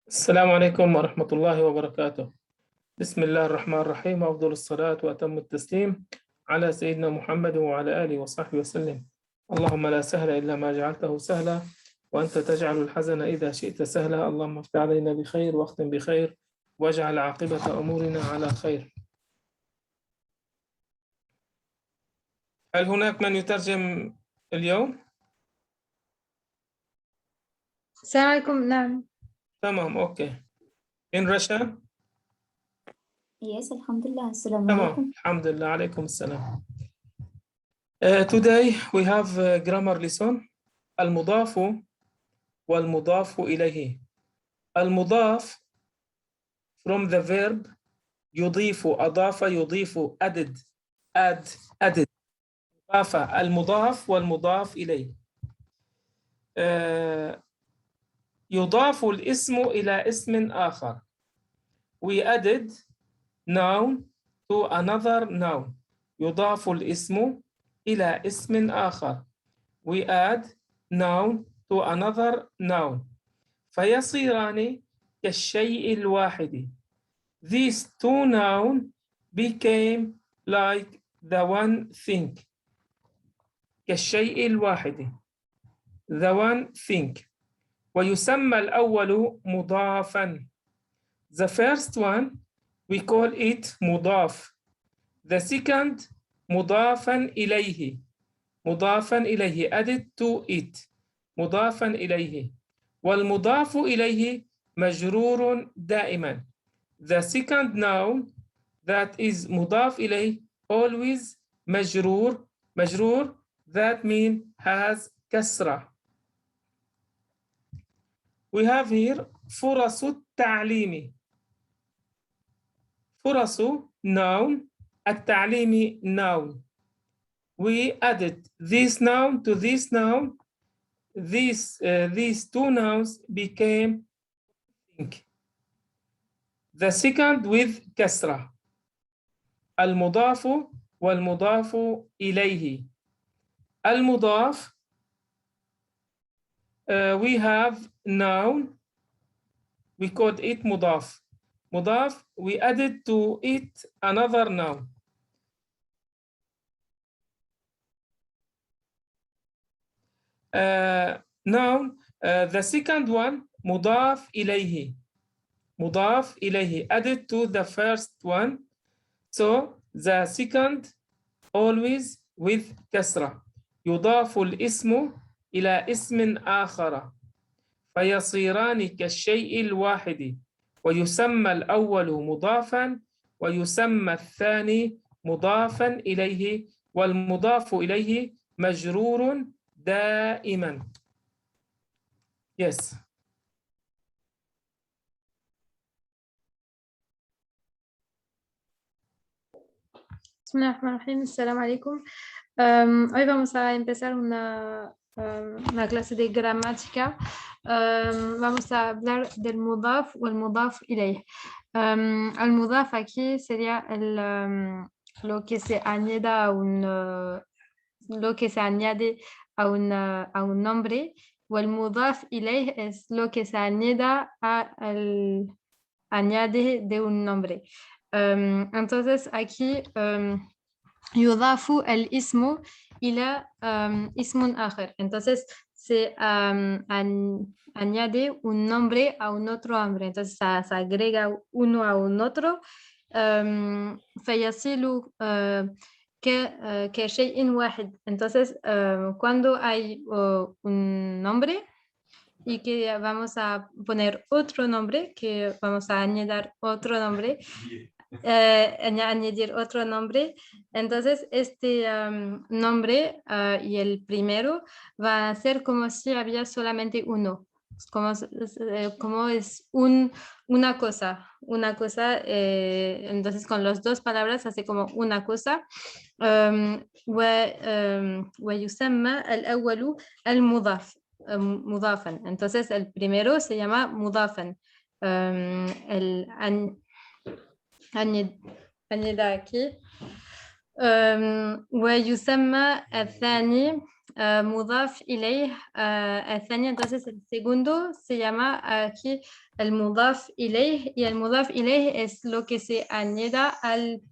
السلام عليكم ورحمة الله وبركاته. بسم الله الرحمن الرحيم، وأفضل الصلاة وأتم التسليم على سيدنا محمد وعلى آله وصحبه وسلم. اللهم لا سهل إلا ما جعلته سهلا، وأنت تجعل الحزن إذا شئت سهلا. اللهم افتح علينا بخير واختم بخير، واجعل عاقبة أمورنا على خير. هل هناك من يترجم اليوم؟ السلام عليكم. نعم. تمام، أوكي. In Russia؟ Yes, alhamdulillah. Assalamu تمام، alaikum. الحمد لله. عليكم السلام. Today we have a grammar lesson. المضاف والمضاف إليه. المضاف from the verb يضيف، أضاف، يضيف، added، added. أضاف. المضاف والمضاف إليه. يضاف الاسم إلى اسم آخر. We added noun to another noun. يضاف الاسم إلى اسم آخر. We add noun to another noun. فيصيران كالشيء الواحد. These two nouns became like the one thing. كالشيء الواحد. The one thing. ويسمى الأول مضافا. The first one we call it مضاف. The second مضافا إليه. مضافا إليه, added to it. مضافا إليه. والمضاف إليه مجرور دائما. The second noun that is مضاف إليه always مجرور. مجرور that mean has كسرة. We have here فرص التعليم. فرص noun, التعليم noun. We added this noun to this noun. These two nouns became think. The second with كسرة. المضاف والمضاف إليه. المضاف we have noun, we called it مضاف. مضاف we added to it another noun. Noun, the second one مضاف إليه. مضاف إليه added to the first one. So the second always with كسرة. يضاف الاسم إلى اسم آخر فيصيران كالشيء الواحد. ويسمى الأول مضافا ويسمى الثاني مضافا إليه. والمضاف إليه مجرور دائما. Yes. Bismillahirrahmanirrahim. Assalamu alaikum. Hoy vamos a empezar una clase de gramática. Vamos a hablar del mudaf o el mudaf ilayh. El mudaf aquí sería lo que se añade a lo que se añade a un nombre, o el mudaf ilayh es lo que se añade al añade de un nombre. Entonces aquí يضاف الاسم إلى اسم آخر. Entonces se añade un nombre a un otro nombre. Entonces se agrega uno a un otro. فيصل كشيء واحد. Entonces cuando hay un nombre y que vamos a poner otro nombre, que vamos a añadir otro nombre, añadir otro nombre, entonces este nombre y el primero va a ser como si había solamente uno, como es una cosa, entonces con las dos palabras hace como una cosa. ويسمى الأول المضاف مضافا. Entonces el primero se llama مضافا. أنيدا aquí. ويسمى الثاني مضاف إليه الثاني. Entonces el segundo se llama aquí el mudaf ilayh, y el mudaf ilayh es lo que se añade al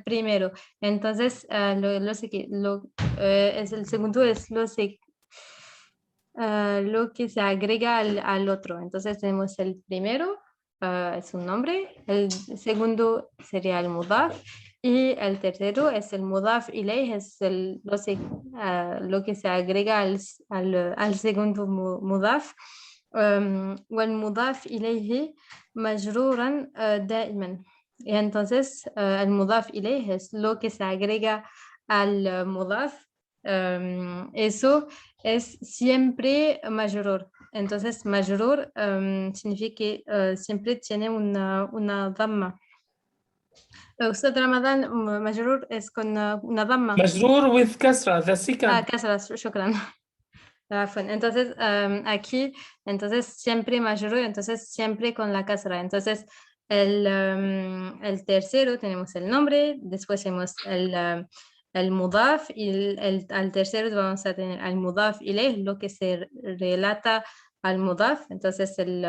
primero. Entonces es el segundo es lo que se agrega al otro. Entonces tenemos el primero, es un nombre, el segundo sería el mudaf, y el tercero es el mudaf ilayh, es lo que se agrega al segundo mudaf. والمضاف إليه مجرورا دائما. Y entonces el mudaf ilayh es lo que se agrega al mudaf. Eso es siempre majrur. Entonces majrur significa que siempre tiene una dhamma. أستاذ رمضان مجرور es con una dhamma. مجرور with كسرة the second. كسرة شكرا. Entonces aquí entonces siempre majrur, entonces siempre con la kasra. Entonces el tercero tenemos el nombre, después tenemos el mudaf, y al tercero vamos a tener al mudaf ilayh, lo que se relata al mudaf. Entonces el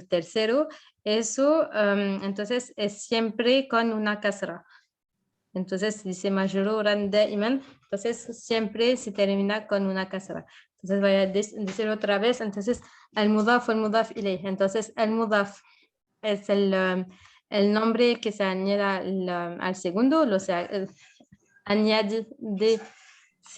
tercero, eso entonces es siempre con una kasra. Entonces dice majruran da'iman, entonces siempre se termina con una kasra. Entonces voy a decir otra vez. Entonces el mudaf o el mudaf ilayh. Entonces el mudaf es el nombre que se añade al segundo,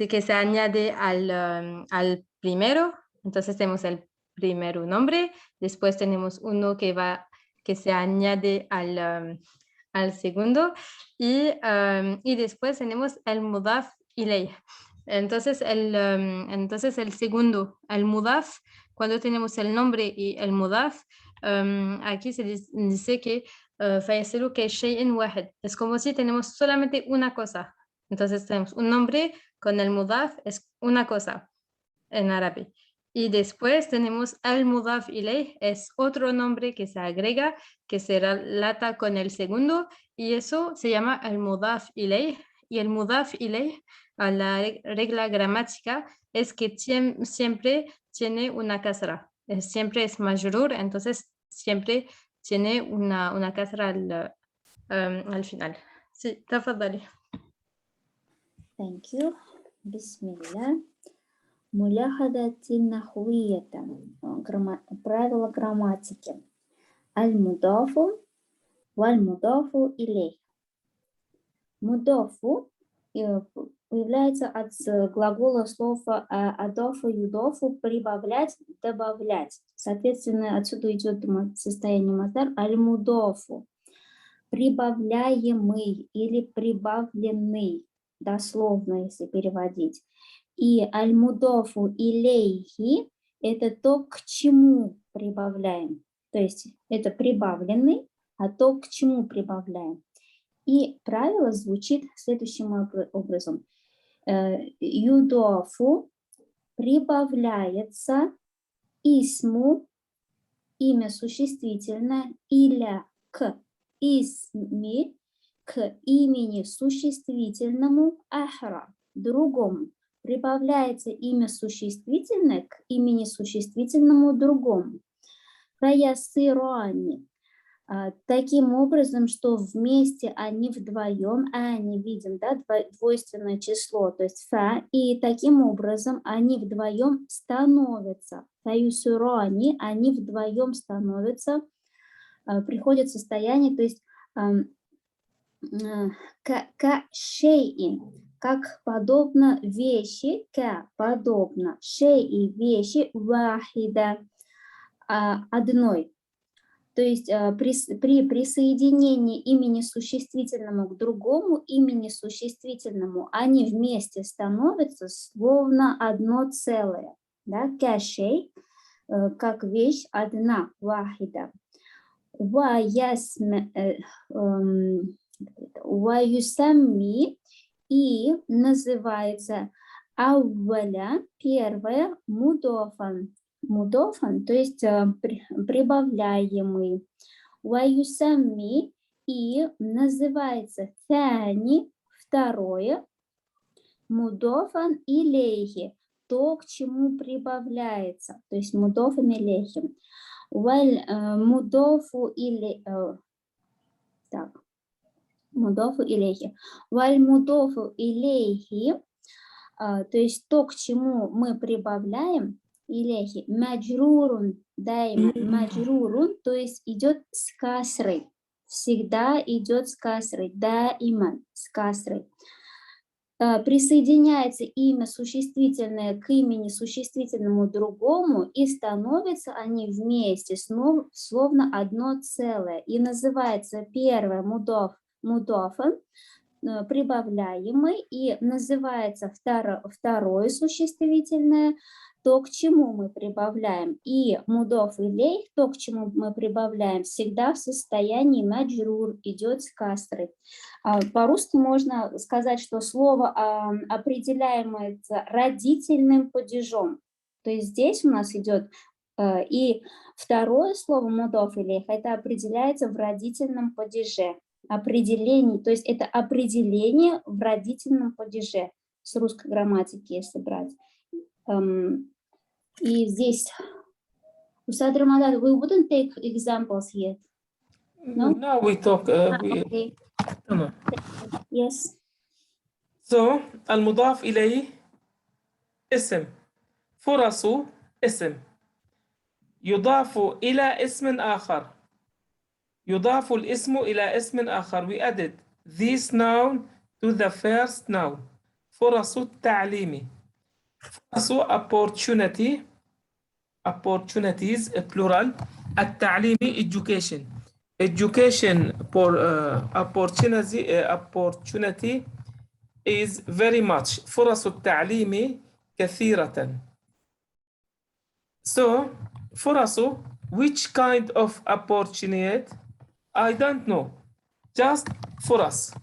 que se añade al primero. Entonces tenemos el primer nombre, después tenemos uno que se añade al segundo, y después tenemos el mudaf ilayh. Entonces el segundo, el mudaf, cuando tenemos el nombre y el mudaf, aquí se dice que فيصل كشيء واحد. Es como si tenemos solamente una cosa. Entonces tenemos un nombre con el mudaf, es una cosa en árabe. Y después tenemos el mudaf ilayh, es otro nombre que se agrega, que se relata con el segundo, y eso se llama el mudaf ilayh. Y el mudaf ilayh, la regla gramática es que siempre tiene una kasra, siempre es majrur, entonces siempre tiene una kasra al final. Sí, تفضلي. Thank you. Бисмилля. Муляхадати нахуията. Правила грамматики. Аль-мудафу валь-мудафу илей. Мудафу появляется от глагола слова адафу, юдафу, прибавлять, добавлять. Соответственно, отсюда идет состояние маздар аль-мудафу. Прибавляемый или прибавленный, дословно, если переводить. И аль-мудафу илейхи – это то, к чему прибавляем. То есть это прибавленный, а то, к чему прибавляем. И правило звучит следующим образом. Юдафу прибавляется исму, имя существительное, иля к исми, к имени существительному ахра, другому. Прибавляется имя существительное к имени существительному другому. Фаясирани. Таким образом, что вместе они вдвоем, они видим, да, двойственное число, то есть фа, и таким образом они вдвоем становятся. Фаюсирани, они вдвоем становятся, приходят в состояние, то есть ка-шейин, как подобно вещи, подобно шей вещи вахида, одной. То есть при присоединении имени существительному к другому имени существительному они вместе становятся словно одно целое. Да? Кашей, как вещь одна, вахида. Ваюсамми, и называется авваля, первое, мудофан. Мудофан, то есть прибавляемый. Ваюсамми, и называется тани, второе, мудофан илейхи, то, к чему прибавляется, то есть мудофан илейхи. Валь мудофу или так, мудофу илейхи. Валь мудофу илейхи, то есть то, к чему мы прибавляем, илейхи, маджрурун, дайма, маджрурун, то есть идет с касрой, всегда идет с касрой, даиман, с касрой. Присоединяется имя существительное к имени существительному другому, и становятся они вместе, словно одно целое. И называется первое мудофан, прибавляемый, и называется второе существительное, то, к чему мы прибавляем. И мудоф илейх, то, к чему мы прибавляем, всегда в состоянии маджрур, идет с касрой. По-русски можно сказать, что слово определяется родительным падежом. То есть здесь у нас идет и второе слово мудоф илейх, это определяется в родительном падеже. Определение, то есть это определение в родительном падеже с русской грамматики, если брать. И здесь, Ustad Ramadan, we wouldn't take examples yet. No? Now we talk. Okay. تمام. Yes. So المضاف إليه اسم، فرص اسم، يضاف إلى اسم آخر، يضاف الاسم إلى اسم آخر. We added this noun to the first noun. فرص التعليم، فرص opportunity، opportunities plural. التعليمي education، education for opportunity is very much. فرص التعليم كثيرة. So فرص, which kind of opportunity? I don't know, just فرص.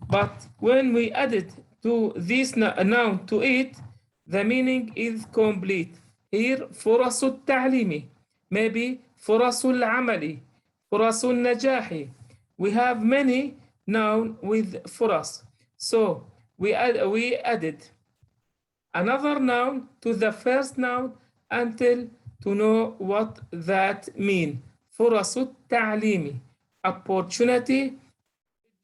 But when we added to this noun to it, the meaning is complete. Here فرص التعليم, maybe فرص العمل, فرص النجاح. We have many noun with فرص. So we added another noun to the first noun until to know what that mean. فرص التعليم, opportunity,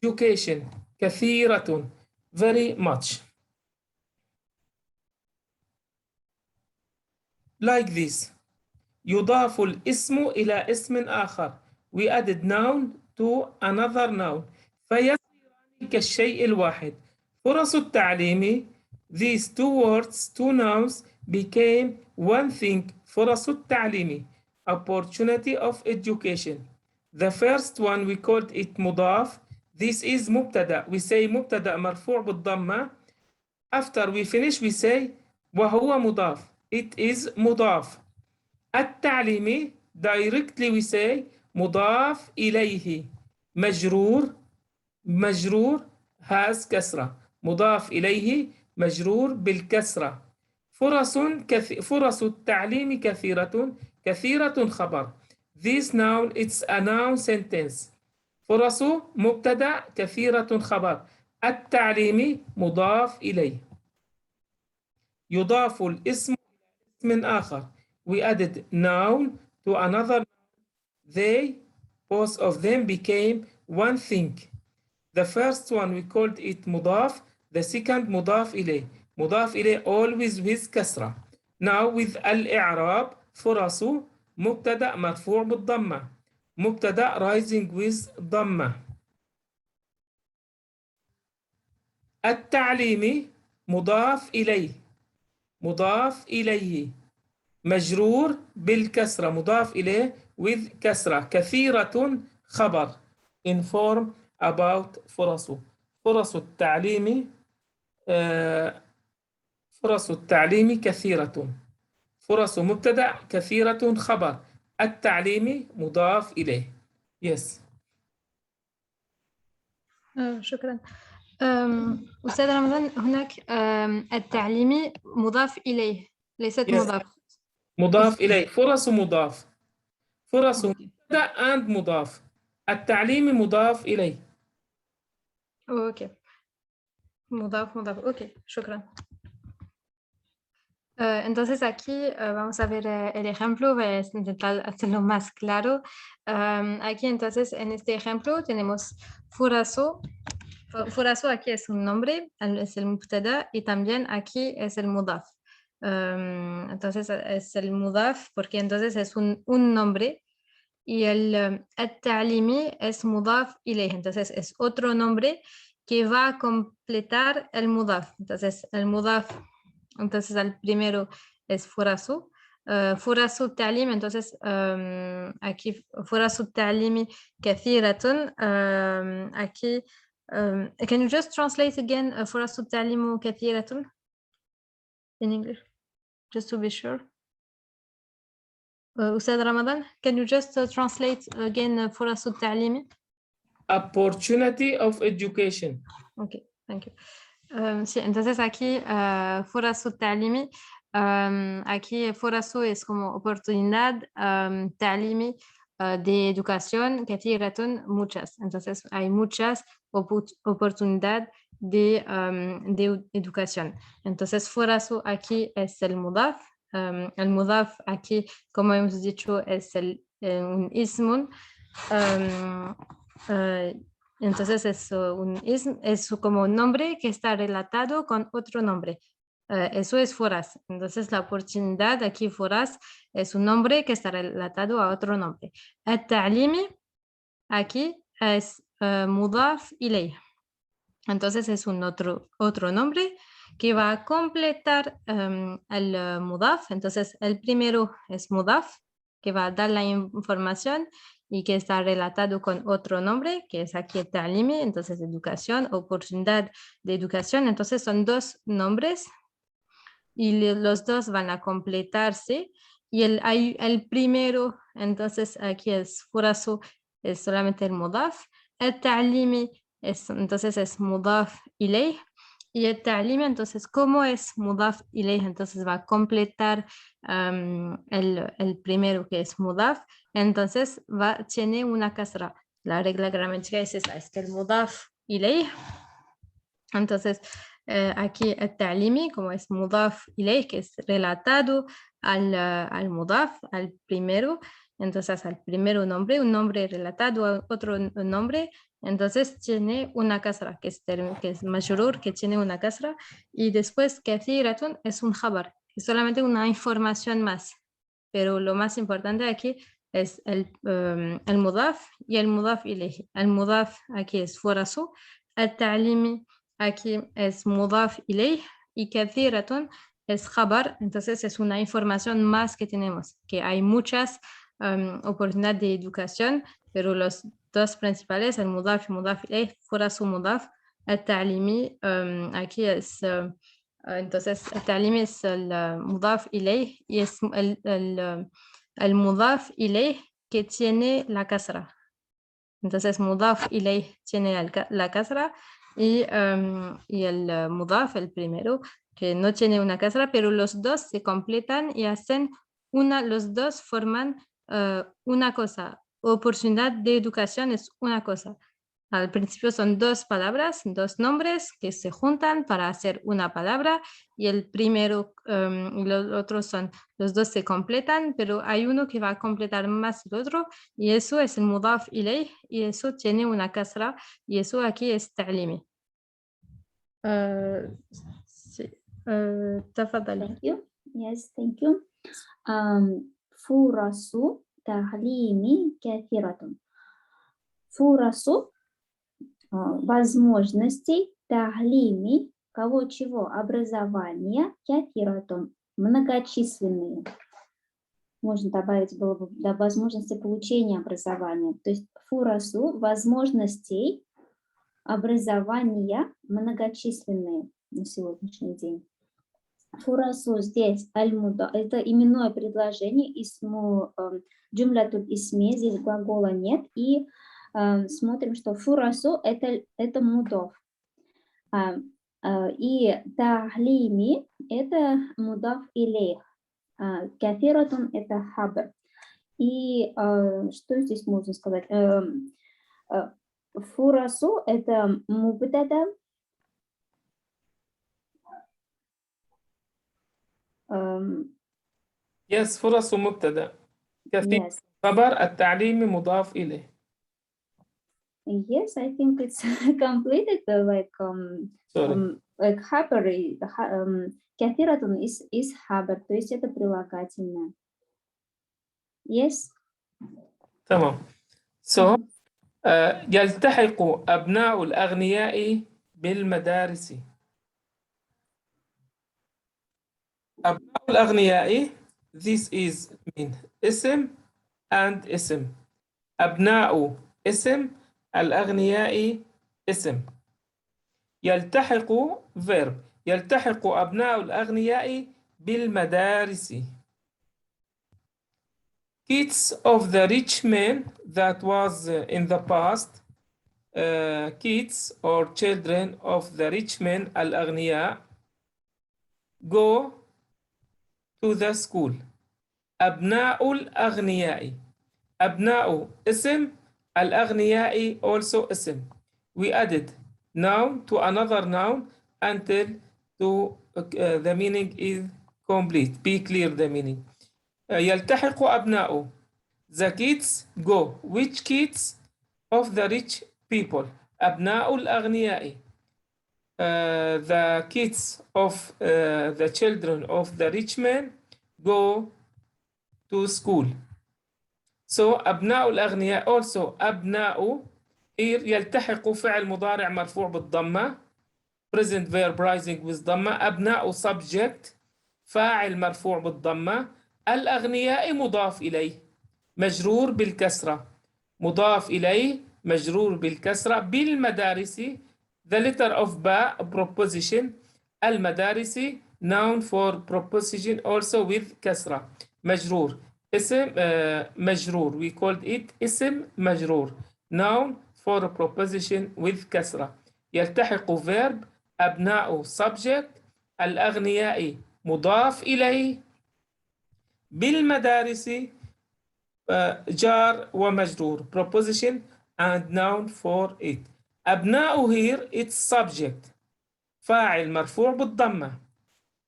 education, كثيرة, very much. Like this. يضاف الاسم إلى اسم آخر. We added noun to another noun. فيصيران كالشيء الواحد. فرص التعليم, these two words, two nouns, became one thing. فرص التعليم, opportunity of education. The first one we called it مضاف. This is مبتدأ. We say مبتدأ مرفوع بالضمة. After we finish we say وهو مضاف. It is مضاف. التعليمي, directly we say مضاف إليه. مجرور، مجرور has كسرة. مضاف إليه مجرور بالكسرة. فرص التعليم كثيرة، كثيرة خبر. This noun, it's a noun sentence. فرص مبتدأ، كثيرة خبر. التعليم مضاف إليه. يضاف الاسم إلى اسم آخر. We added noun to another. They, both of them, became one thing. The first one we called it مضاف. The second مضاف إليه. مضاف إليه always with كسرة. Now with الإعراب فرص مبتدأ مرفوع بالضمة. مبتدأ rising with ضمة. التعليمي مضاف إليه، مضاف إليه مجرور بالكسرة. مضاف إليه with كسرة. كثيرة خبر. Inform about فرص. فرص التعليم فرص التعليم كثيرة. فرص مبتدأ، كثيرة خبر. التعليم مضاف إليه. Yes. شكرا. أستاذ رمضان، هناك التعليمي مضاف إليه، ليست Yes. مضاف. مضاف إليه. فرص مضاف. فرص مبتدأ and مضاف. التعليم مضاف إليه. أوكي. Mudaf, mudaf. Ok, shukran. Entonces aquí vamos a ver el ejemplo, voy a intentar hacerlo más claro. Aquí entonces en este ejemplo tenemos furaso. Furaso aquí es un nombre, es el mubtada y también aquí es el mudaf. Entonces es el mudaf porque entonces es un nombre y el al-ta'limi es mudaf ilayh, entonces es otro nombre que va a completar el mudaf. Entonces el mudaf, entonces el primero es furasu. Furasu ta'lim, entonces aquí furasu ta'limi kathiratun. Aquí, can you just translate again furasu ta'limu kathiratun in English, just to be sure? Ustad Ramadan, can you just translate again furasu ta'limi? Opportunity of education. Ok, thank you. Sí, entonces aquí furasu ta'limi, aquí furasu es como oportunidad, ta'limi de educación, kathiratun, muchas. Entonces hay muchas oportunidades de educación. Entonces furasu aquí es el mudaf. El mudaf aquí, como hemos dicho, es un ismun. Entonces es como un nombre que está relatado con otro nombre. Eso es foraz. Entonces la oportunidad aquí foraz es un nombre que está relatado a otro nombre. Al-ta'limi aquí es mudaf ilayh. Entonces es un otro nombre que va a completar el mudaf. Entonces el primero es mudaf, que va a dar la información y que está relatado con otro nombre, que es aquí ta'limi, entonces educación, oportunidad de educación. Entonces son dos nombres y los dos van a completarse. Y el primero, entonces aquí es furasu, es solamente el mudaf. El ta'limi entonces es mudaf ilayh. Y el ta'limi, entonces, ¿cómo es mudaf ilayh? Entonces va a completar el primero que es mudaf. Entonces tiene una kasra. La regla gramática es esa, es que el mudaf ilayh. Entonces, aquí el ta'limi, como es mudaf ilayh, que es relatado al mudaf, al primero. Entonces, al primero nombre, un nombre relatado a otro nombre, entonces tiene una kasra, que es majrur, que tiene una kasra, y después kathiratun es un khabar, es solamente una información más. Pero lo más importante aquí es el mudaf y el mudaf ilayh. El mudaf aquí es furasu, el ta'limi aquí es mudaf ilayh y kathiratun es khabar, entonces es una información más que tenemos, que hay muchas oportunidades de educación, pero los dos principales, el mudaf y mudaf ilayh, furasu mudaf, el ta'limi aquí es, entonces el ta'limi es el mudaf ilayh y es el mudaf ilayh que tiene la kasra. Entonces mudaf ilayh tiene la kasra y el mudaf, el primero, que no tiene una kasra, pero los dos se completan y hacen los dos forman una cosa. Oportunidad de educación es una cosa. Al principio son dos palabras, dos nombres que se juntan para hacer una palabra y el primero y los otros son, los dos se completan, pero hay uno que va a completar más el otro y eso es el mudaf ilayh y eso tiene una kasra y eso aquí es ta'limi. Sí. تفضلي. Thank you. Yes, thank you. Furasu ta'limi kathiratun. Фурасу возможностей ta'limi, кого чего, образования, кафиратун, многочисленные. Можно добавить было бы до возможности получения образования. То есть фурасу возможностей образования многочисленные на сегодняшний день. Фурасу здесь аль-муда, это именное предложение, исму джумлятуль исми, здесь глагола нет, и смотрим, что фурасу это мудов. И тахлими это мудав илейх. Кафиратун это хабр. И что здесь можно сказать? Фурасу это мубтада, Yes, فرص ومبتدأ. كثير. Yes. خبر التعليمي مضاف إليه. Yes, I think it's completed. Sorry. Like كثيرة is خبر, то есть это прилагательное. Yes. تمام. So يلتحق أبناء الأغنياء بالمدارس. أبناء الأغنياء, this is من اسم and اسم. أبناء اسم, الأغنياء اسم. يلتحق verb. يلتحق أبناء الأغنياء بالمدارس. Kids of the rich men, that was in the past. Kids or children of the rich men الأغنياء go to the school. أبناء الأغنياء. أبناء اسم, الأغنياء also اسم. We added noun to another noun until the meaning is complete. Be clear the meaning. يلتحق أبناء. The kids go. Which kids? Of the rich people. أبناء الأغنياء. The kids of the children of the rich men go to school. So أبناء الأغنياء also أبناء here يلتحق فعل مضارع مرفوع بالضمة. Present verb rising with ضمة. أبناء subject فاعل مرفوع بالضمة. الأغنياء مضاف إليه مجرور بالكسرة. مضاف إليه مجرور بالكسرة. بالمدارس the letter of باء proposition. المدارس noun for proposition also with كسرة. مجرور اسم مجرور. We called it اسم مجرور. noun for proposition with كسرة. يلتحق verb أبناء subject. الأغنياء مضاف إليه. بالمدارس جار ومجرور proposition and noun for it. أبناء here it's subject فاعل مرفوع بالضمة.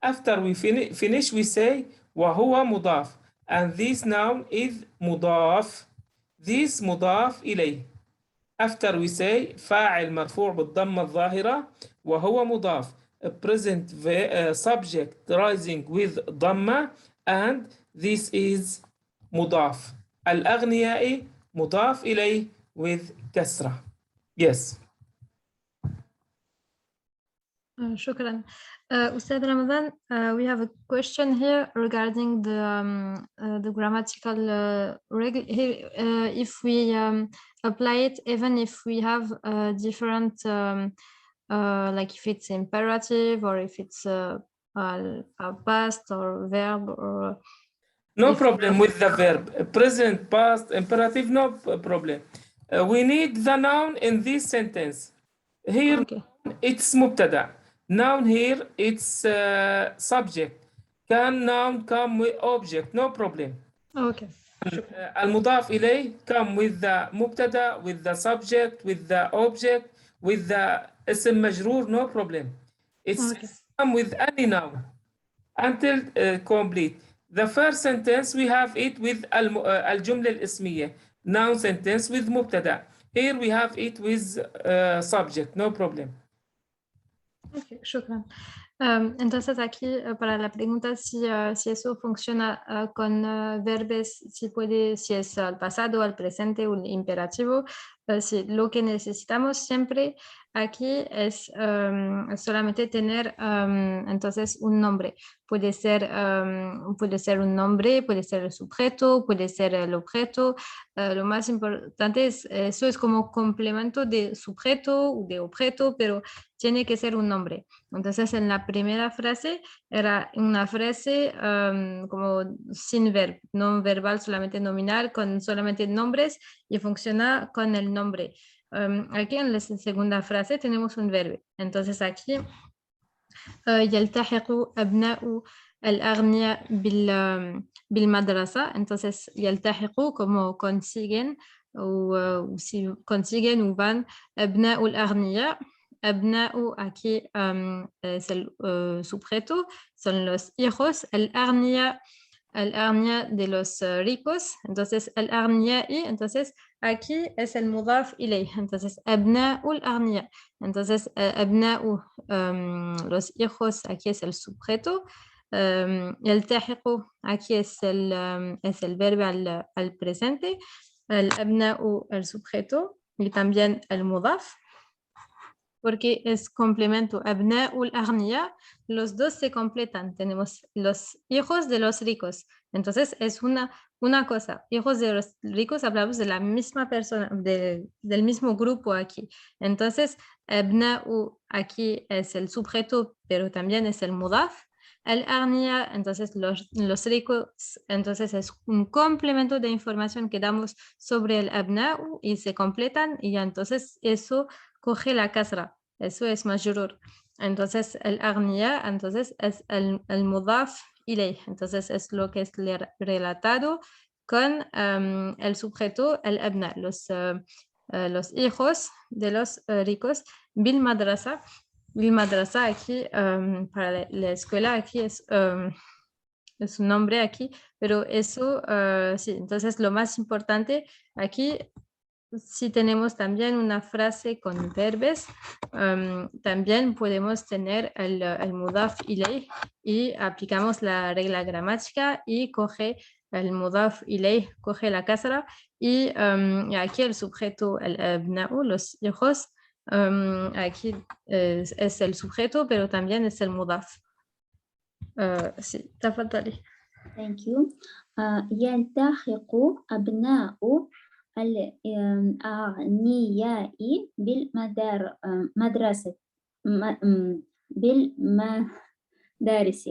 After we finish we say وهو مضاف and this noun is مضاف. This مضاف إليه. After we say فاعل مرفوع بالضمة الظاهرة وهو مضاف. Present subject rising with ضمة and this is مضاف. الأغنياء مضاف إليه with كسرة. Yes. شكرا. Ustad Ramadan, we have a question here regarding the grammatical regel here. If we apply it, even if we have different, like if it's imperative or if it's a past or verb or. No problem with the verb. Present, past, imperative, no problem. We need the noun in this sentence. Here, Okay. It's مبتدأ. Noun here, it's subject. Can noun come with object? No problem. Okay. المضاف إليه come with the مبتدأ, with the subject, with the object, with the اسم مجرور, no problem. It's Okay. come with any noun until complete. The first sentence we have it with الجملة الاسمية. Noun sentence with مبتدأ. Here we have it with subject, no problem. Ok, shukran. Entonces aquí para la pregunta si eso funciona con verbos, si es al pasado, al presente o el imperativo, si lo que necesitamos siempre aquí es solamente tener entonces un nombre. Puede ser un nombre, puede ser el sujeto, puede ser el objeto. Lo más importante es, eso es como complemento de sujeto o de objeto, pero tiene que ser un nombre. Entonces, en la primera frase era una frase como sin verbo, no verbal, solamente nominal, con solamente nombres y funciona con el nombre. Aquí en la segunda frase tenemos un verbo. Entonces, aquí يلتحق أبناء الأغنياء بالمدرسة. Entonces, يلتحق como consiguen o si consiguen o van أبناء الأغنياء al-abna'u, aquí es el sujeto, son los hijos, al-aghniya de los ricos, entonces al-aghniya'i, entonces aquí es el mudaf ilayh, entonces abna'u al-aghniya, entonces abna'u, los hijos, aquí es el sujeto, yaltahiqu, aquí es el verbo al presente, al-abna'u el sujeto y también el mudaf, porque es complemento abna o al-aghniya, los dos se completan. Tenemos los hijos de los ricos. Entonces es una cosa. Hijos de los ricos, hablamos de la misma persona, del mismo grupo aquí. Entonces, abna aquí es el sujeto, pero también es el mudaf. Al-aghniya, entonces los ricos, entonces es un complemento de información que damos sobre el abna y se completan y ya entonces eso coge la kasra, eso es majrur. Entonces el aghniya, entonces es el mudaf ilayh, entonces es lo que es relatado con el sujeto, el abna, los hijos de los ricos, bil madrasa aquí, para la escuela aquí es un nombre aquí, pero eso sí, entonces lo más importante aquí, si tenemos también una frase con verbos, también podemos tener el mudaf ilayh y aplicamos la regla gramática y coge el mudaf ilayh, coge la kasra y aquí el sujeto, el abna'u, los hijos, aquí es el sujeto, pero también es el mudaf. Sí, tafadali. Thank you. يلتحق أبناء الأغنياء بالمدارس.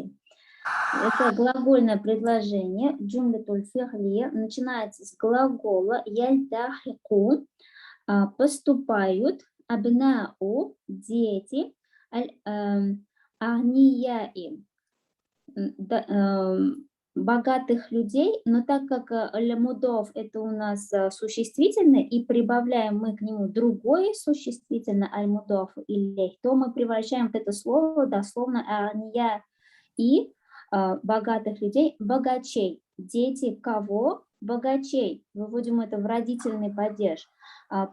Это глагольное предложение, джумлятуль фи'лия, начинается с глагола яльтахику, поступают, абнау, дети, агнияи, богатых людей, но так как лямудов это у нас существительное, и прибавляем мы к нему другое существительное, аль-мудов илейх, то мы превращаем это слово дословно агния и богатых людей, богачей. Дети кого? Богачей. Выводим это в родительный падеж.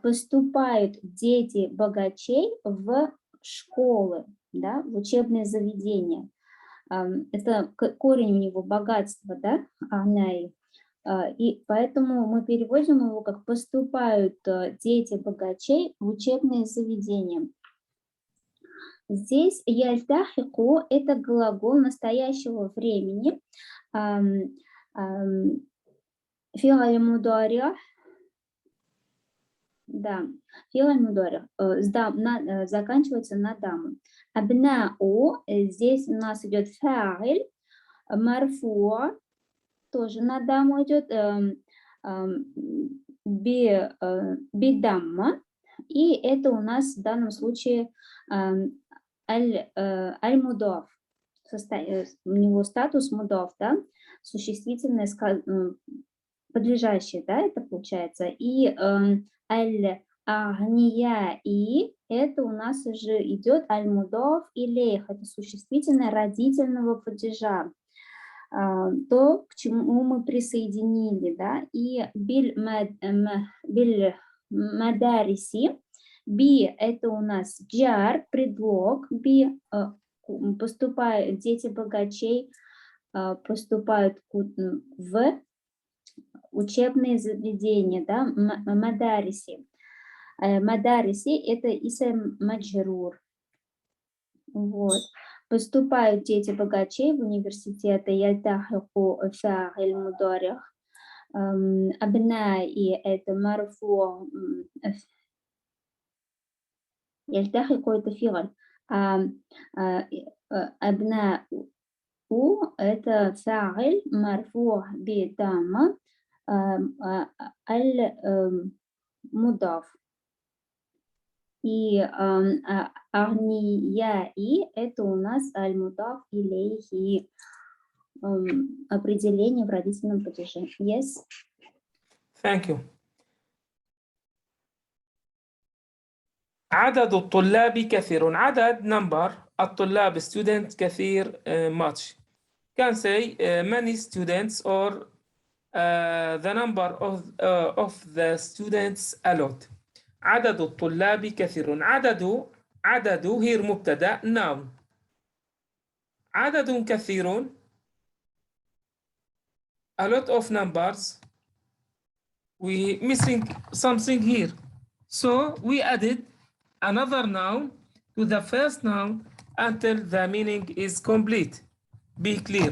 Поступают дети богачей в школы, да, в учебные заведения. Это корень у него богатство, да, агнай. И поэтому мы переводим его как поступают дети богачей в учебные заведения. Здесь яльтахику – это глагол настоящего времени. Фи'аль мудари, да, фи'аль мудари заканчивается на даму. Абнау, здесь у нас идет фа'иль, марфу, тоже на даму идет, бидамма, и это у нас в данном случае аль-мудав, у него статус мудав, да, существительное, подлежащее, да, это получается, и аль-агния, и это у нас уже идет аль-мудав илейх, это существительное родительного падежа, то, к чему мы присоединили, да, и биль-мадариси, би – это у нас джар, предлог, би поступают, дети богачей поступают в учебные заведения, да, мадариси. Мадариси – это исм маджрур. Вот. Поступают дети богачей в университеты, яльтахику фа'иль мударих. Абнаи – это марфу, яльтахику – это фи'аль. Абнау – это фа'иль марфу бидамма аль-мудаф. И агнияи – это у нас аль-мудаф илейхи, определение в родительном падеже. Yes? Thank you. عدد الطلاب كثير. عدد number الطلاب student كثير much. Can say many students or the number of the students a lot. عدد الطلاب كثير. عدد here مبتدأ noun. عدد كثير a lot of numbers. We missing something here, so we added another noun to the first noun until the meaning is complete. Be clear.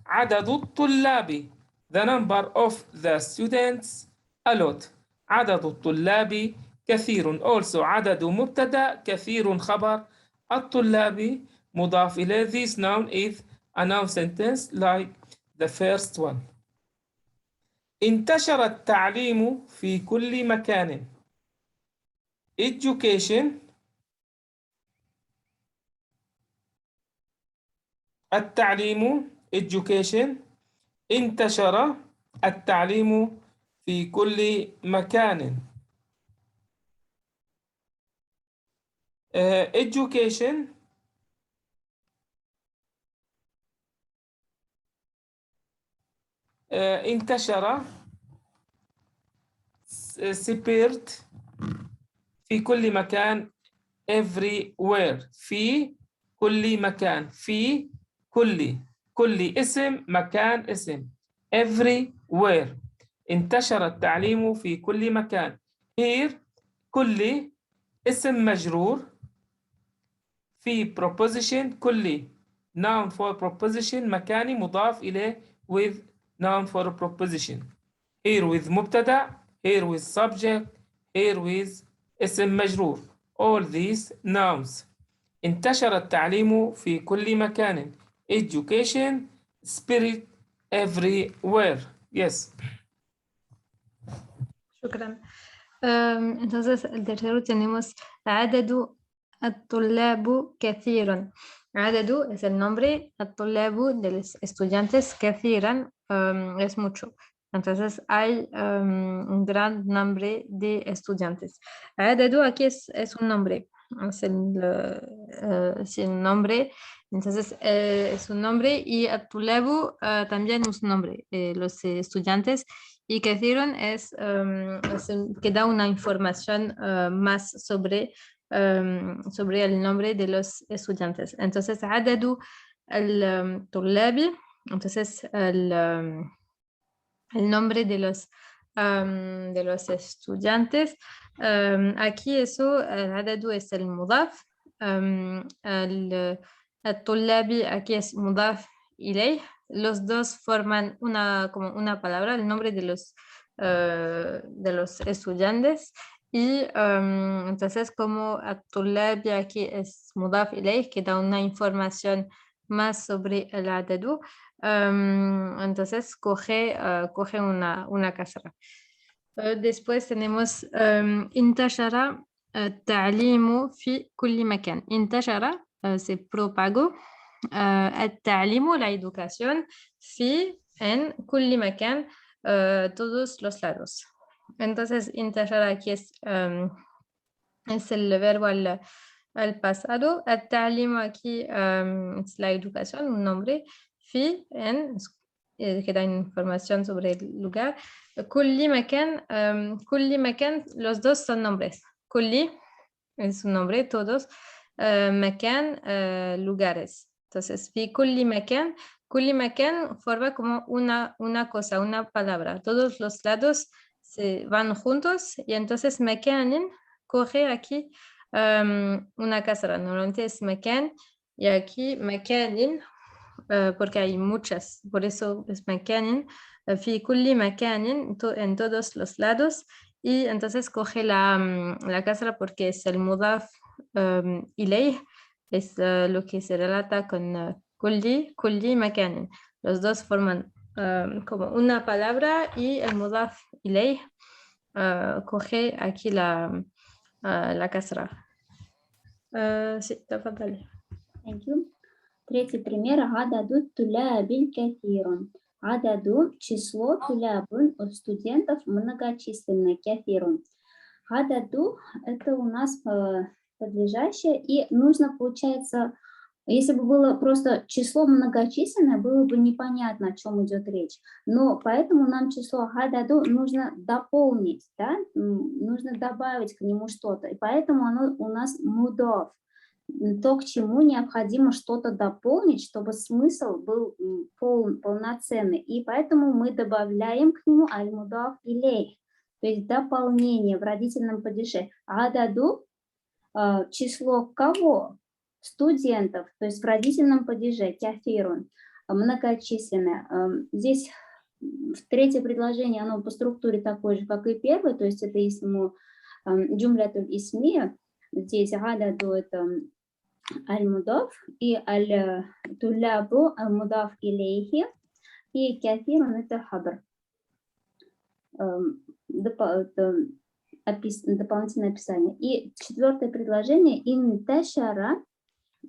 عدد الطلاب, the number of the students a lot. عدد الطلاب كثير. Also عدد مبتدأ كثير خبر. الطلاب مضاف إليه. This noun is a noun sentence like the first one. انتشر التعليم في كل مكان. Education. التعليم education. انتشر التعليم في كل مكان. Education انتشر spread في كل مكان everywhere. في كل مكان. في كل اسم مكان اسم everywhere. انتشر التعليم في كل مكان. here كل اسم مجرور في preposition كل noun for preposition مكاني مضاف إليه with noun for preposition. here with مبتدأ, here with subject, here with اسم مجرور. all these nouns. انتشر التعليم في كل مكان. education spread everywhere. Yes. شكرا. Entonces, el tercero tenemos عدد الطلاب كثير. عدد es el nombre, الطلاب de los estudiantes كثيرا es mucho. Entonces hay un gran nombre de estudiantes. عدد aquí es un nombre. Es el nombre. Entonces es un nombre y الطلاب también es un nombre. Los estudiantes. Y كثير es que da una información más sobre el nombre de los estudiantes. Entonces عدد الطلاب, entonces el nombre de los estudiantes. Aquí eso العدد es el مضاف. الطلاب aquí es مضاف إليه. Los dos forman como una palabra, el nombre de los estudiantes. Y entonces como الطلاب aquí es مضاف إليه, que da una información más sobre el عدد, entonces coge una casra. Después tenemos انتشر التعليم في كل مكان. انتشر se propagó. التعليم, la educación, في en كل مكان, todos los lados. Entonces انتشر aquí es el verbo al pasado. التعليم aquí es la educación, un nombre. في en que da información sobre el lugar. كل مكان, los dos son nombres. كل es un nombre, todos. مكان, lugares. Entonces, في كل مكان forma como una cosa, una palabra. Todos los lados se van juntos y entonces مكان coge aquí una casra. Normalmente es مكان y aquí مكان porque hay muchas, por eso es مكان. في كل مكان, en todos los lados, y entonces coge la casra porque es el مضاف إليه, es lo que se relata con كل مكان. Los dos forman como una palabra y el مضاف إليه coge aquí la casra. Sí, تفضلي. Thank you. Третий пример. عدد الطلاب كثير. عدد число طلاب студентов многочисленно كثير. Хададу – это у нас подлежащее, и нужно, получается, если бы было просто число многочисленное, было бы непонятно, о чем идет речь. Но поэтому нам число хададу нужно дополнить, да? Нужно добавить к нему что-то. И поэтому оно у нас мудов. То, к чему необходимо что-то дополнить, чтобы смысл был полноценный. И поэтому мы добавляем к нему аль-мудав илейх, то есть дополнение в родительном падеже. Ададу – число кого? Студентов, то есть в родительном падеже, кафирун, многочисленное. Здесь в третье предложение, оно по структуре такое же, как и первое, то есть это исму джумлятуль исмия. Здесь ададу – это аль-мудаф, и аль-тулябу аль-мудаф илейхи, и кафирун – это хабр. Дополнительное описание. И четвертое предложение инташара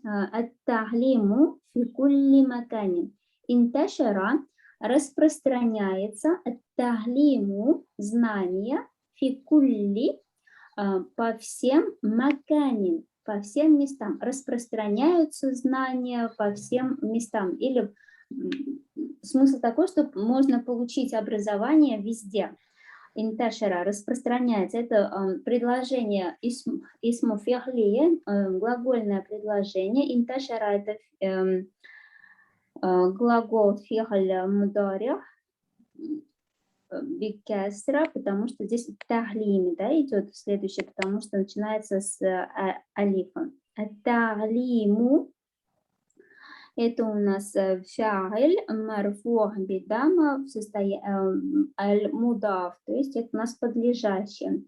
ат-тахлиму фи кулли маканин. Инташара распространяется, ат-тахлиму знание, фи кулли по всем маканин, по всем местам. Распространяются знания по всем местам. Или смысл такой, что можно получить образование везде. Инташара распространяется. Это предложение исму фи'ли, глагольное предложение. Инташара это глагол фи'ль мудари бикасра, потому что здесь тахлими, да, идет следующее, потому что начинается с алифа. Тахлиму это у нас фа'иль марфу' бидама в состоянии аль-мудаф, то есть это у нас подлежащее.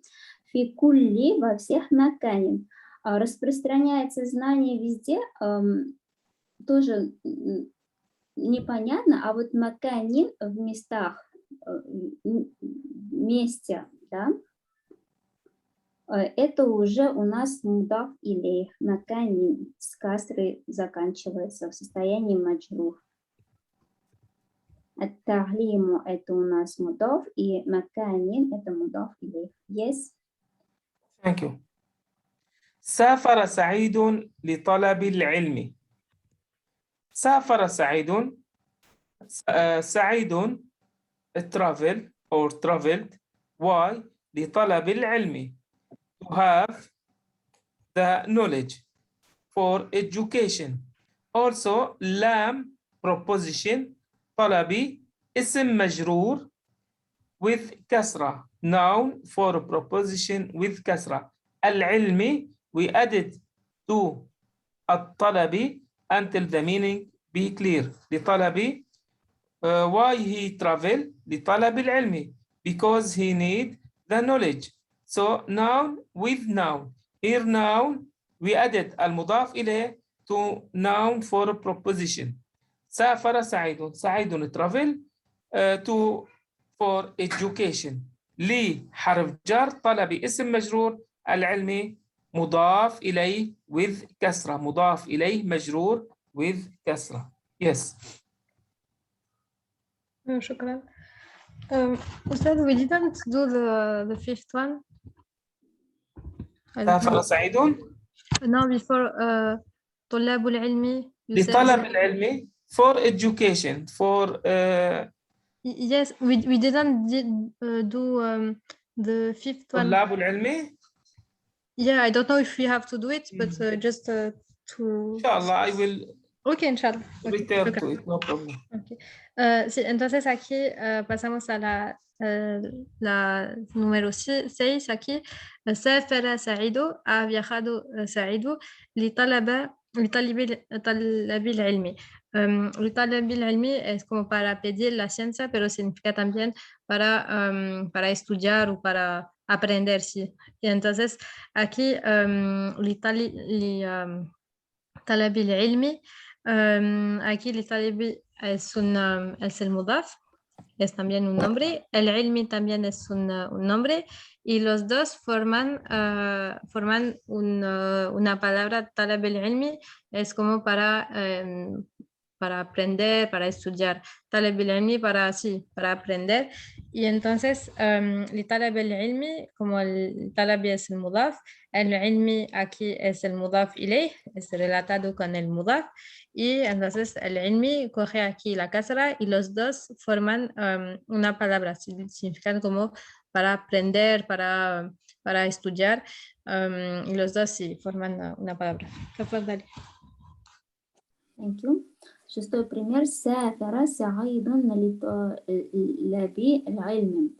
Фи кулли во всех маканин. Распространяется знание везде, тоже непонятно, а вот маканин в местах, месте, да, это уже у нас мудаф илейх, маканин, с касрой заканчивается в состоянии маджрур. Ат-тахлиму это у нас мудаф, и маканин это мудаф илейх. Yes? Thank you. سافر سعيد لطلب العلم. سافر سعيد. سعيد travel or traveled. Why? لطلب العلم. To have the knowledge for education. Also, لام proposition طلبي اسم مجرور with كسرة. Noun for proposition with كسرة. العلمي we added to الطلبي until the meaning be clear. لطلبي why he travel لطلب العلم because he need the knowledge. So noun with noun. Here noun we added المضاف إليه to noun for proposition. سافر سعيد. سعيد travel to for education. لي حرف جر طلبي اسم مجرور العلمي مضاف إليه with كسرة. مضاف إليه مجرور with كسرة. Yes. شكرا. Ustad, we didn't do the fifth one. سافر سعيد. No, before طلاب العلم. لطلب العلم for education for yes, we didn't do the fifth one. طلاب العلم. Yeah, I don't know if we have to do it, but just to. Inshallah, I will. Okay, inshallah. Return to it, no problem. Okay. Sí, entonces aquí pasamos a la número 6. Aquí, سافر سعيد, ha viajado سعيد لطلب العلم. لطلب العلم es como para pedir la ciencia, pero significa también para estudiar o para aprender, sí. Y entonces aquí طلب العلم, aquí لطلب es el mudaf, es también un nombre, el ilmi también es un nombre, y los dos forman una palabra. طلب العلم es como para aprender, para estudiar. طلب العلم para aprender. Y entonces, الطلب العلمي, como el talabi es el mudaf, el ilmi aquí es el mudaf ilayh, es relatado con el mudaf, y entonces el ilmi coge aquí la kasra y los dos forman una palabra, significan como para aprender, para estudiar, y los dos sí forman una palabra. تفضلي. Thank you. Шестой пример. سافر سعيد بالعلم.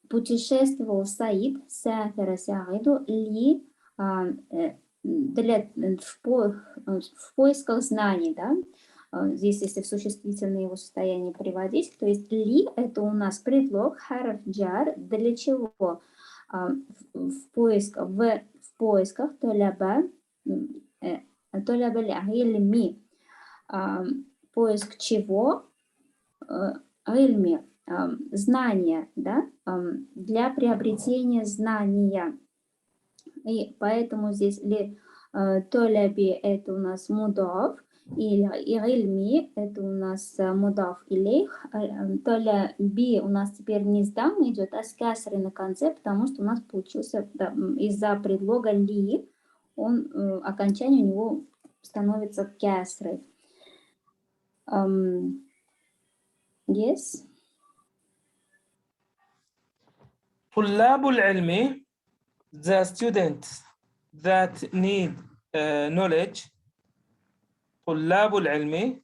Путешествовал Саид, سافر سعيد в поисках знаний, да? Здесь, если в существительное его состояние приводить, то есть ли это у нас предлог, харф джар, для чего? В поисках толяба العلمي. Поиск чего? Ильми. Знания, да? Для приобретения знания. И поэтому здесь ли толяби это у нас мудаф, и ильми это у нас мудаф илейх. Толяби у нас теперь не с дам идет, а с касрой на конце, потому что у нас получился из-за предлога ли, он, окончание у него становится касрой. Yes. طلاب العلم, the students that need knowledge. طلاب العلم,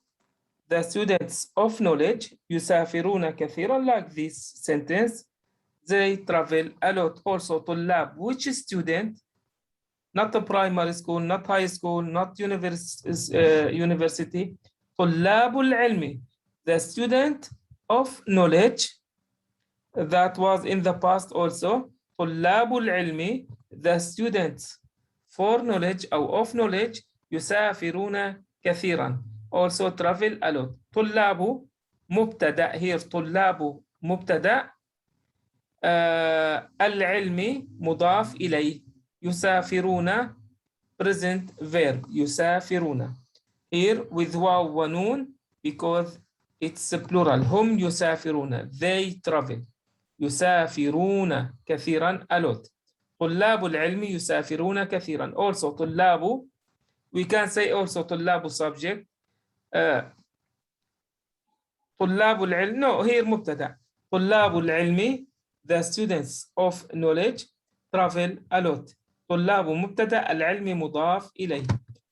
the students of knowledge. يسافرون كثيرا, like this sentence. They travel a lot. Also, طلاب, which student? Not the primary school, not high school, not university. طلاب العلم, the student of knowledge. That was in the past also. طلاب العلم, the students for knowledge أو of knowledge. يسافرون كثيرا, also travel a lot. طلاب مبتدأ, here طلاب مبتدأ, العلم مضاف إليه. يسافرون present verb, يسافرون. Here with واو ونون because it's plural. هم يسافرون, they travel. يسافرون كثيرا, a lot. طلاب العلم يسافرون كثيرا. Also طلاب, we can say also طلاب subject. طلاب العلم, no, here مبتدأ. طلاب العلم, the students of knowledge travel a lot. طلاب مبتدأ, العلم مضاف إليه.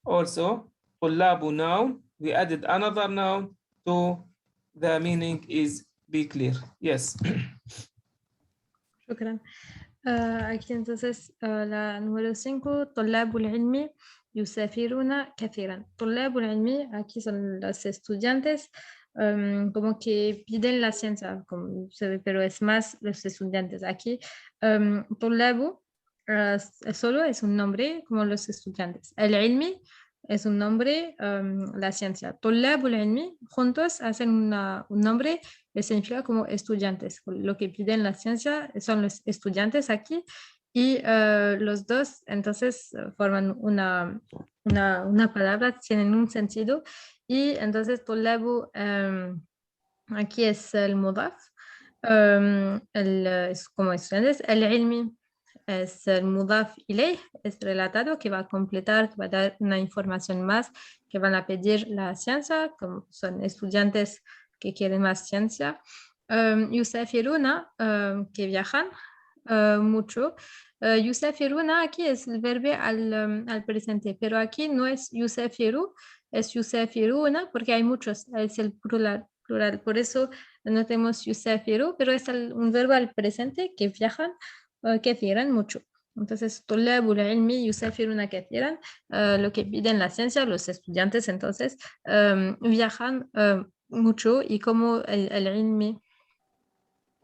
Also طلاب noun, we added another noun to the meaning is be clear. Yes. شكرا. Aquí entonces la número 5, طلاب العلم يسافرون كثيرا. طلاب العلم, aquí son los estudiantes como que piden la ciencia, como se ve, pero es más los estudiantes. Aquí طلاب solo es un nombre como los estudiantes. El ilmi es un nombre, la ciencia. طلاب العلم juntos hacen un nombre que significa como estudiantes. Lo que piden la ciencia son los estudiantes aquí y los dos entonces forman una palabra, tienen un sentido y entonces طلاب aquí es el mudaf, es como estudiantes. El ilmi es el mudaf ilayh, es relatado que va a completar, que va a dar una información más, que van a pedir la ciencia, como son estudiantes que quieren más ciencia. Yusafiruna, que viajan mucho. Yusafiruna aquí es el verbo al presente, pero aquí no es yusafiru, es yusafiruna porque hay muchos, es el plural. Por eso no tenemos yusafiru, pero es un verbo al presente que viajan كثيرا mucho. Entonces, طلاب العلم يسافرون كثيرا, lo que piden la ciencia, los estudiantes entonces viajan mucho y como el ilmi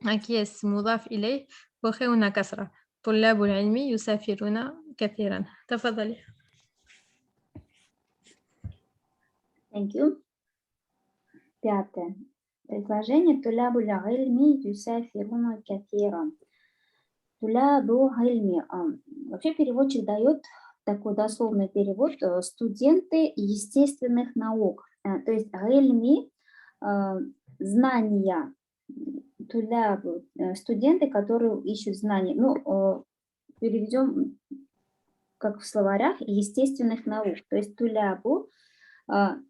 aquí es mudaf إليه, coge una kasra. طلاب العلم يسافرون كثيرا. تفضلي. Thank you. Пятое. Предложение طلاب العلم يسافرون كثيرا. طلاب علم. Вообще переводчик дает такой дословный перевод студенты естественных наук. То есть ильми знания, тулябу, студенты, которые ищут знания. Ну, переведем, как в словарях, естественных наук. То есть тулябу,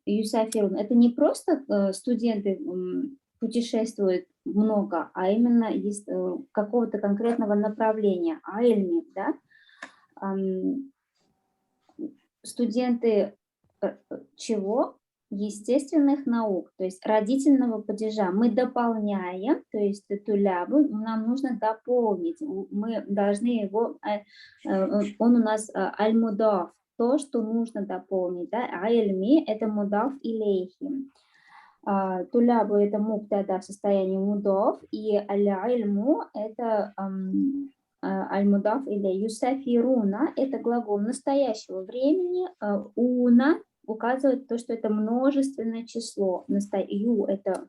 юсафирун, это не просто студенты путешествуют много, а именно есть какого-то конкретного направления, айльми, да? Студенты чего? Естественных наук, то есть родительного падежа. Мы дополняем, то есть тулябу нам нужно дополнить, мы должны его, он у нас аль-мудаф, то, что нужно дополнить, да? Айльми – это мудаф илейхи. Тулябу – это муктада в состоянии мудаф, и аль-ильму – это аль-мудаф или юсафируна – это глагол настоящего времени, уна указывает то, что это множественное число, ю – это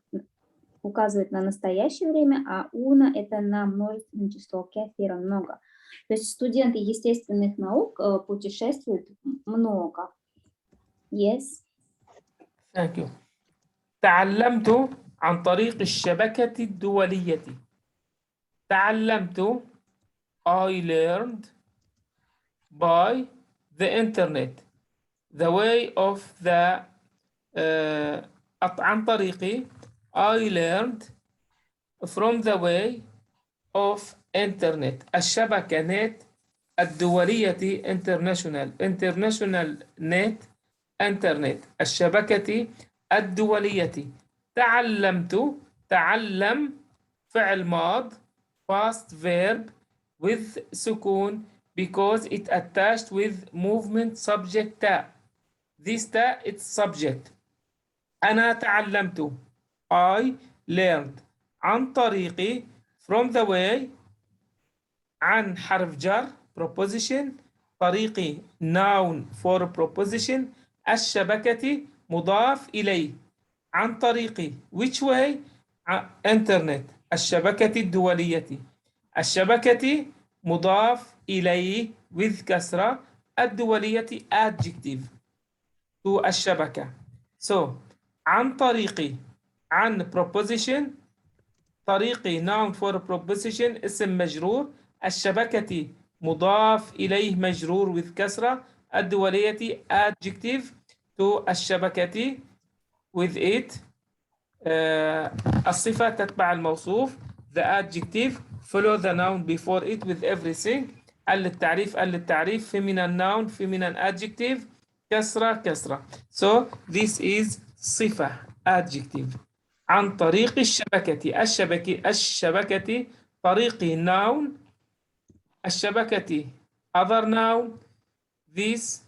указывает на настоящее время, а уна – это на множественное число, кефира – много. То есть студенты естественных наук путешествуют много. Yes. Thank you. تعلمت عن طريق الشبكة الدولية. تعلمت I learned by the internet. The way of the عن طريقي I learned from the way of internet. الشبكة net الدولية international net internet. الشبكة الدولية. تعلمت تعلم فعل ماض past verb with سكون because it attached with movement subject تا. This تا it's subject. أنا تعلمت I learned. عن طريقي from the way. عن حرف جر preposition. طريقي noun for preposition. الشبكة مضاف إليه. عن طريقي which way internet. الشبكة الدولية. الشبكة مضاف إليه with كسرة. الدولية adjective to الشبكة. So عن طريقي عن preposition. طريقي noun for preposition اسم مجرور. الشبكة مضاف إليه مجرور with كسرة. الدولية adjective to الشبكة with it. الصفة تتبع الموصوف. The adjective follow the noun before it with everything. التعريف feminine noun feminine adjective. كسرة. So this is صفة adjective. عن طريق الشبكة طريقي noun. الشبكة other noun. This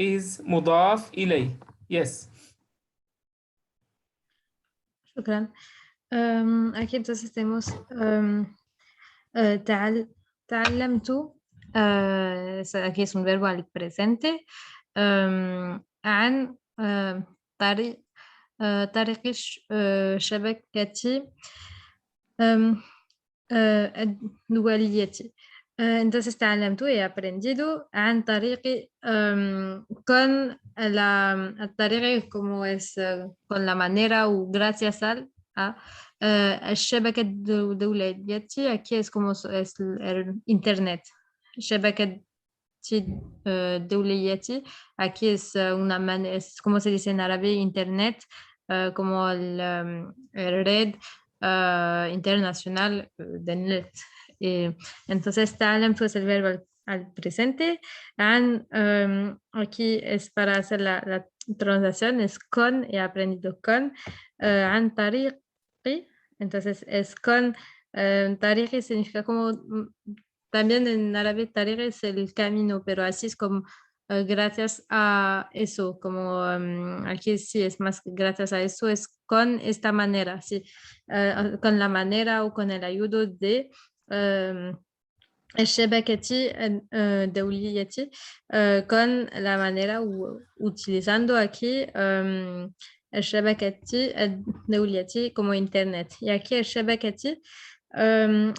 is مضاف إليه. Yes. شكرا. Aquí entonces tenemos تعلمت. Aquí es un verbo al presente. عن طريق الشبكة الدولية. Entonces تعلمت he aprendido عن طريق con الطريق como es con la manera o gracias a الشبكة الدولية. Aquí es como es el internet. الشبكة الدولية. Aquí es una manera, es como se dice en árabe internet, como el red internacional de net. Entonces تعلمت es el verbo al presente. Aquí es para hacer la translación, es con, he aprendido con. عن طريقي, entonces es con. طريقي significa como, también en árabe طريقي es el camino, pero así es como gracias a eso, como aquí sí es más gracias a eso, es con esta manera, sí, con la manera o con el ayudo de الشبكة الدولية, con la manera o utilizando aquí الشبكة الدولية como internet. Y aquí الشبكة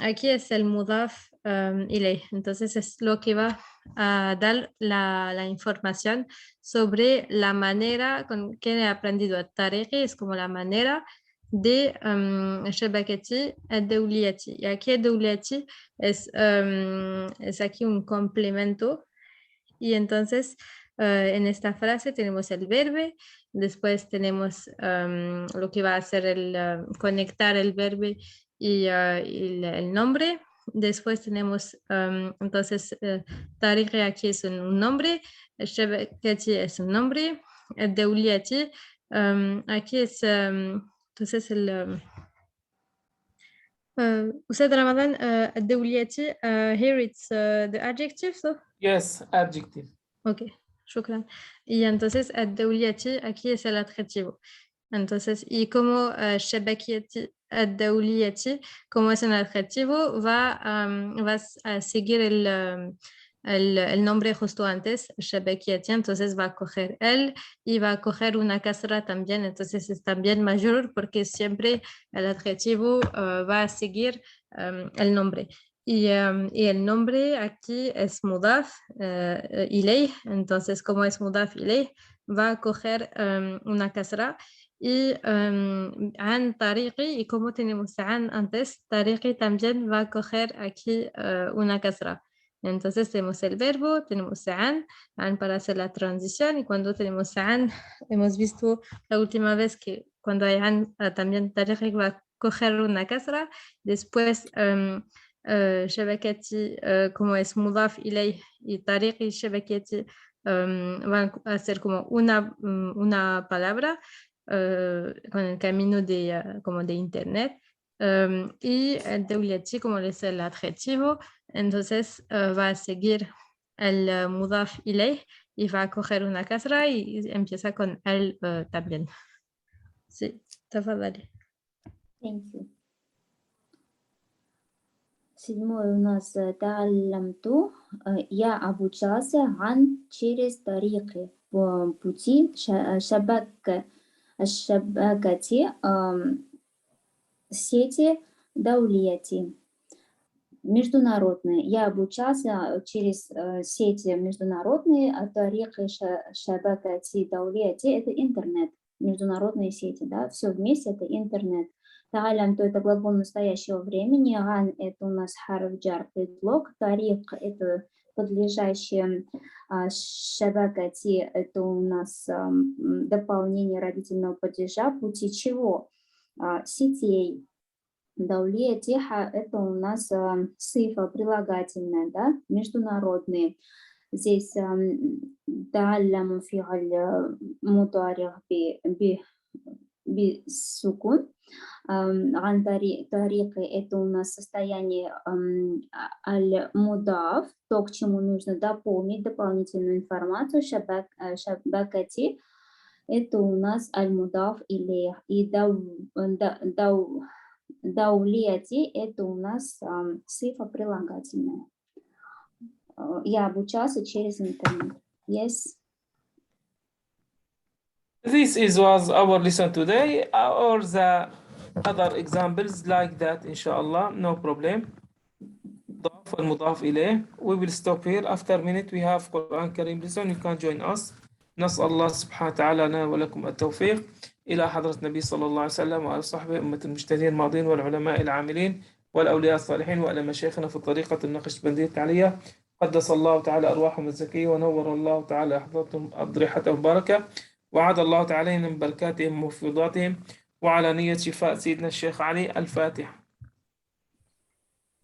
aquí es el مضاف إليه. Entonces es lo que va a dar la información sobre la manera con que he aprendido. الطريقة es como la manera de الشبكة الدولية. Y aquí الدولية es aquí un complemento. Y entonces en esta frase tenemos el verbo, después tenemos lo que va a hacer conectar el verbo y el nombre. Después tenemos entonces Tariq aquí es un nombre, Shabakati es un nombre, Dawliyati aquí es entonces أستاذ رمضان الدولياتي here it's the adjective so Yes, adjective. Ok, شكرا. Y entonces الدولياتي aquí es el adjetivo. Entonces, y como الشبكية الدولية, como es un adjetivo, va a seguir el nombre justo antes, الشبكية, entonces va a coger él y va a coger una casra también, entonces es también mayor porque siempre el adjetivo va a seguir el nombre. Y el nombre aquí es mudaf ilayh, entonces como es mudaf ilayh, va a coger una kasra y an tariqi, y como tenemos an antes, tariqi también va a coger aquí una kasra. Entonces tenemos el verbo, tenemos an para hacer la transición, y cuando tenemos an, hemos visto la última vez que cuando hay an también tariqi va a coger una kasra, después شبكتي como es mudaf إليه y طريقي شبكتي van a ser como una palabra con el camino como de internet y el دولتي como es el adjetivo, entonces va a seguir el mudaf إليه y va a coger una kasra y empieza con el también. Sí, تفضلي. Thank you. Седьмой у нас та'аллямту. Я обучался через тарики по пути шабакати сети даулияти. Международные. Я обучался через сети международные, а тарики шабакати даулияти – это интернет. Международные сети, да, все вместе это интернет. Та'алям, то это глагол настоящего времени, ган это у нас харф-джар предлог, тарик это подлежащее, шабакати это у нас дополнение родительного падежа, пути чего? Сетей. Даулия-тиха это у нас сифа прилагательная, да, международные. Здесь та'алям фи'аль мутарих бисукун. Ган тарики это у нас состояние аль-мудаф, то, к чему нужно дополнить дополнительную информацию. Шабакати это у нас аль-мудаф илейх. И даулияти это у нас сифа прилагательная. Я обучался через интернет. Yes. This was our lesson today, or the other examples like that, inshallah, no problem. مضاف والمضاف إليه. We will stop here. After a minute we have Quran Kareem lesson. You can join us. نسأل الله سبحانه وتعالى لنا ولكم التوفيق. إلى حضرة النبي صلى الله عليه وسلم وعلى صحبه أمة المجتهدين الماضين والعلماء العاملين والأولياء الصالحين وعلى مشايخنا في طريقة النقشبندية التعلية. قدس الله تعالى أرواحهم الزكية ونور الله تعالى أحضرتهم أضرحتهم بركة، وعد الله تعالى من بركاتهم ومفيضاتهم، وعلى نية شفاء سيدنا الشيخ علي. الفاتحة.